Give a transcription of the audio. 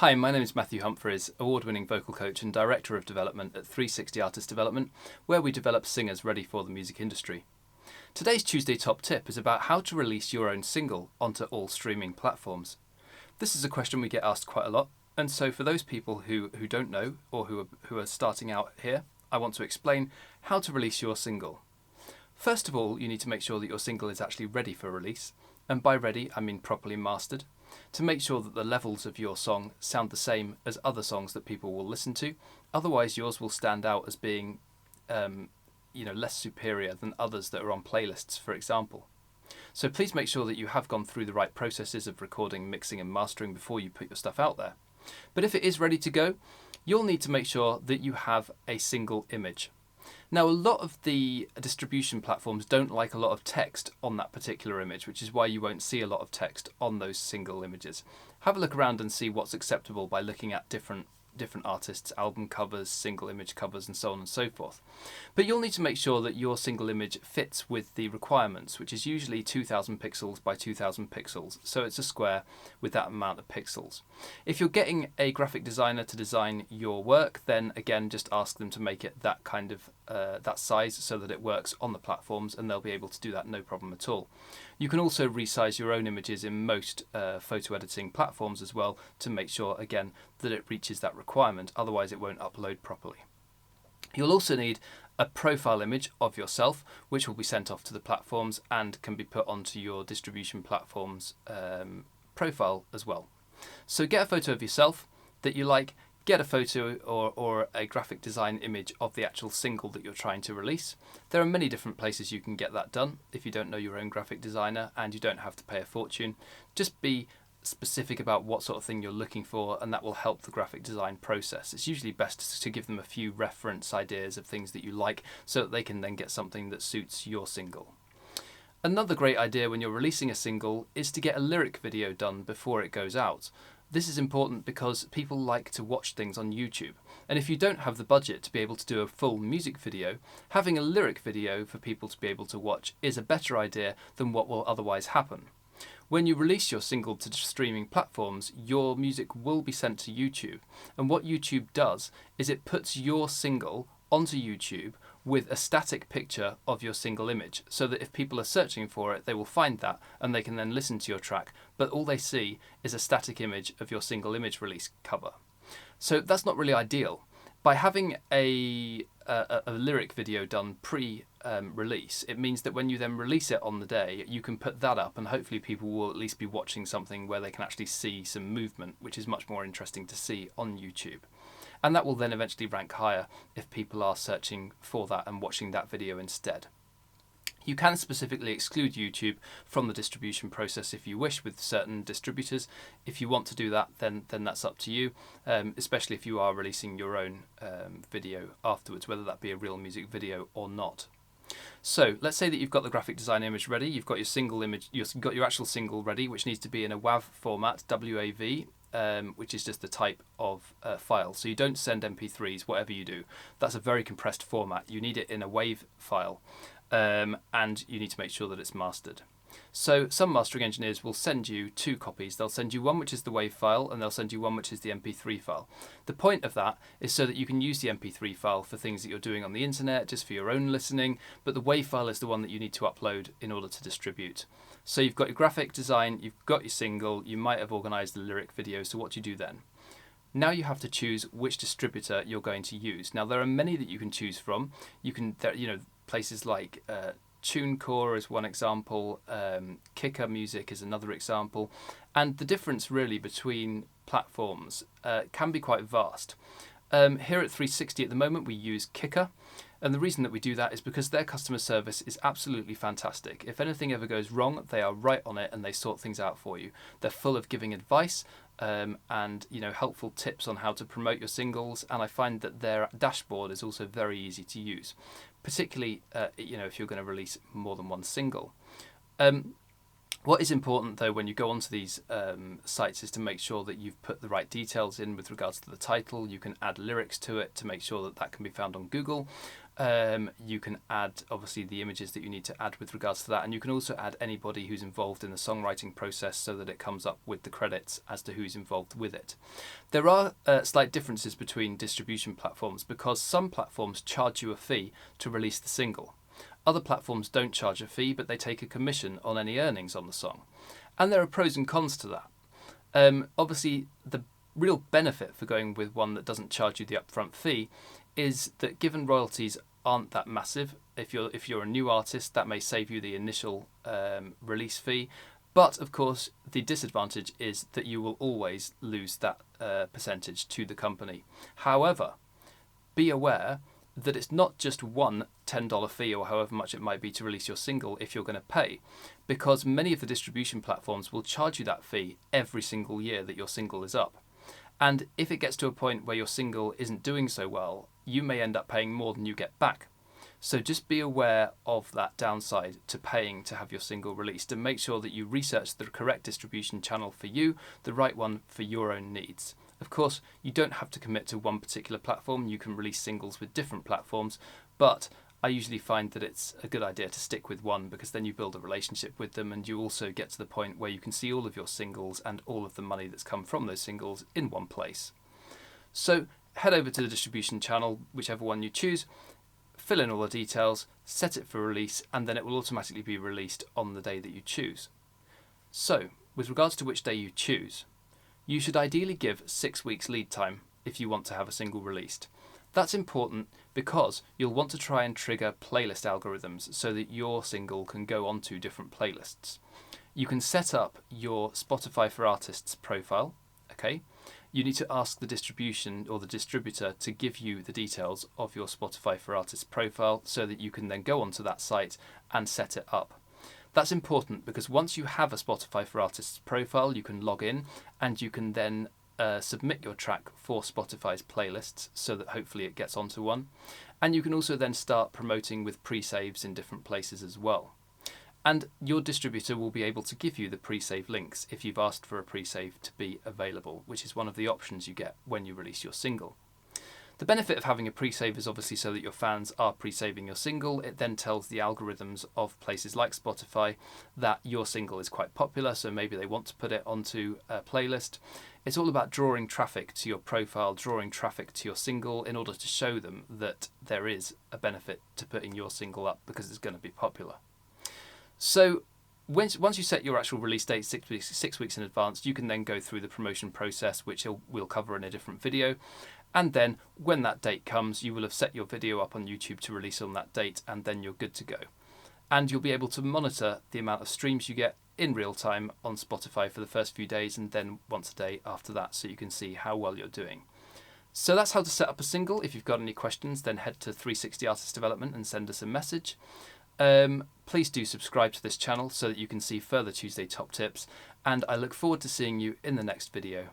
Hi, my name is Matthew Humphreys, award-winning vocal coach and Director of Development at 360 Artist Development, where we develop singers ready for the music industry. Today's Tuesday Top Tip is about how to release your own single onto all streaming platforms. This is a question we get asked quite a lot, and so for those people who don't know or who are starting out here, I want to explain how to release your single. First of all, you need to make sure that your single is actually ready for release, and by ready I mean properly mastered, to make sure that the levels of your song sound the same as other songs that people will listen to. Otherwise yours will stand out as being less superior than others that are on playlists, for example. So please make sure that you have gone through the right processes of recording, mixing and mastering before you put your stuff out there. But if it is ready to go, you'll need to make sure that you have a single image. Now, a lot of the distribution platforms don't like a lot of text on that particular image, which is why you won't see a lot of text on those single images. Have a look around and see what's acceptable by looking at different artists' album covers, single image covers and so on and so forth. But you'll need to make sure that your single image fits with the requirements, which is usually 2000 pixels by 2000 pixels, so it's a square with that amount of pixels. If you're getting a graphic designer to design your work, then again just ask them to make it that kind of that size so that it works on the platforms, and they'll be able to do that no problem at all. You can also resize your own images in most photo editing platforms as well to make sure, again, that it reaches that requirement, otherwise it won't upload properly. You'll also need a profile image of yourself, which will be sent off to the platforms and can be put onto your distribution platform's profile as well. So get a photo of yourself that you like, get a photo or a graphic design image of the actual single that you're trying to release. There are many different places you can get that done if you don't know your own graphic designer, and you don't have to pay a fortune. Just be specific about what sort of thing you're looking for, and that will help the graphic design process. It's usually best to give them a few reference ideas of things that you like so that they can then get something that suits your single. Another great idea when you're releasing a single is to get a lyric video done before it goes out. This is important because people like to watch things on YouTube, and if you don't have the budget to be able to do a full music video, having a lyric video for people to be able to watch is a better idea than what will otherwise happen. When you release your single to streaming platforms, your music will be sent to YouTube, and what YouTube does is it puts your single onto YouTube with a static picture of your single image, so that if people are searching for it, they will find that and they can then listen to your track, but all they see is a static image of your single image release cover. So that's not really ideal. By having a lyric video done pre-release, it means that when you then release it on the day, you can put that up, and hopefully people will at least be watching something where they can actually see some movement, which is much more interesting to see on YouTube. And that will then eventually rank higher if people are searching for that and watching that video instead. You can specifically exclude YouTube from the distribution process if you wish with certain distributors. If you want to do that, then that's up to you, especially if you are releasing your own video afterwards, whether that be a real music video or not. So let's say that you've got the graphic design image ready, you've got your single image, you've got your actual single ready, which needs to be in a WAV format, WAV, which is just the type of file. So you don't send MP3s, whatever you do. That's a very compressed format. You need it in a WAV file, and you need to make sure that it's mastered. So some mastering engineers will send you two copies. They'll send you one which is the WAV file, and they'll send you one which is the MP3 file. The point of that is so that you can use the MP3 file for things that you're doing on the internet, just for your own listening, but the WAV file is the one that you need to upload in order to distribute. So you've got your graphic design, you've got your single, you might have organised the lyric video, so what do you do then? Now you have to choose which distributor you're going to use. Now there are many that you can choose from. You can, places like TuneCore is one example, Kicker Music is another example, and the difference really between platforms can be quite vast. Here at 360 at the moment we use Kicker, and the reason that we do that is because their customer service is absolutely fantastic. If anything ever goes wrong, they are right on it and they sort things out for you. They're full of giving advice and helpful tips on how to promote your singles, and I find that their dashboard is also very easy to use, particularly if you're going to release more than one single. What is important though when you go onto these sites is to make sure that you've put the right details in with regards to the title. You can add lyrics to it to make sure that that can be found on Google. You can add obviously the images that you need to add with regards to that, and you can also add anybody who's involved in the songwriting process so that it comes up with the credits as to who's involved with it. There are slight differences between distribution platforms because some platforms charge you a fee to release the single. Other platforms don't charge a fee, but they take a commission on any earnings on the song. And there are pros and cons to that. Obviously, the real benefit for going with one that doesn't charge you the upfront fee is that given royalties aren't that massive, if you're a new artist, that may save you the initial release fee. But of course, the disadvantage is that you will always lose that percentage to the company. However, be aware that it's not just one $10 fee or however much it might be to release your single if you're going to pay, because many of the distribution platforms will charge you that fee every single year that your single is up. And if it gets to a point where your single isn't doing so well, you may end up paying more than you get back. So just be aware of that downside to paying to have your single released, and make sure that you research the correct distribution channel for you, the right one for your own needs. Of course, you don't have to commit to one particular platform. You can release singles with different platforms, but I usually find that it's a good idea to stick with one because then you build a relationship with them, and you also get to the point where you can see all of your singles and all of the money that's come from those singles in one place. So head over to the distribution channel, whichever one you choose, fill in all the details, set it for release, and then it will automatically be released on the day that you choose. So, with regards to which day you choose, you should ideally give 6 weeks lead time if you want to have a single released. That's important because you'll want to try and trigger playlist algorithms so that your single can go onto different playlists. You can set up your Spotify for Artists profile, okay? You need to ask the distribution or the distributor to give you the details of your Spotify for Artists profile so that you can then go onto that site and set it up. That's important because once you have a Spotify for Artists profile, you can log in and you can then submit your track for Spotify's playlists so that hopefully it gets onto one. And you can also then start promoting with pre-saves in different places as well. And your distributor will be able to give you the pre-save links if you've asked for a pre-save to be available, which is one of the options you get when you release your single. The benefit of having a pre-save is obviously so that your fans are pre-saving your single. It then tells the algorithms of places like Spotify that your single is quite popular, so maybe they want to put it onto a playlist. It's all about drawing traffic to your profile, drawing traffic to your single in order to show them that there is a benefit to putting your single up because it's going to be popular. So once you set your actual release date 6 weeks in advance, you can then go through the promotion process, which we'll cover in a different video. And then when that date comes, you will have set your video up on YouTube to release on that date, and then you're good to go. And you'll be able to monitor the amount of streams you get in real time on Spotify for the first few days and then once a day after that, so you can see how well you're doing. So that's how to set up a single. If you've got any questions, then head to 360 Artist Development and send us a message. Please do subscribe to this channel so that you can see further Tuesday top tips, and I look forward to seeing you in the next video.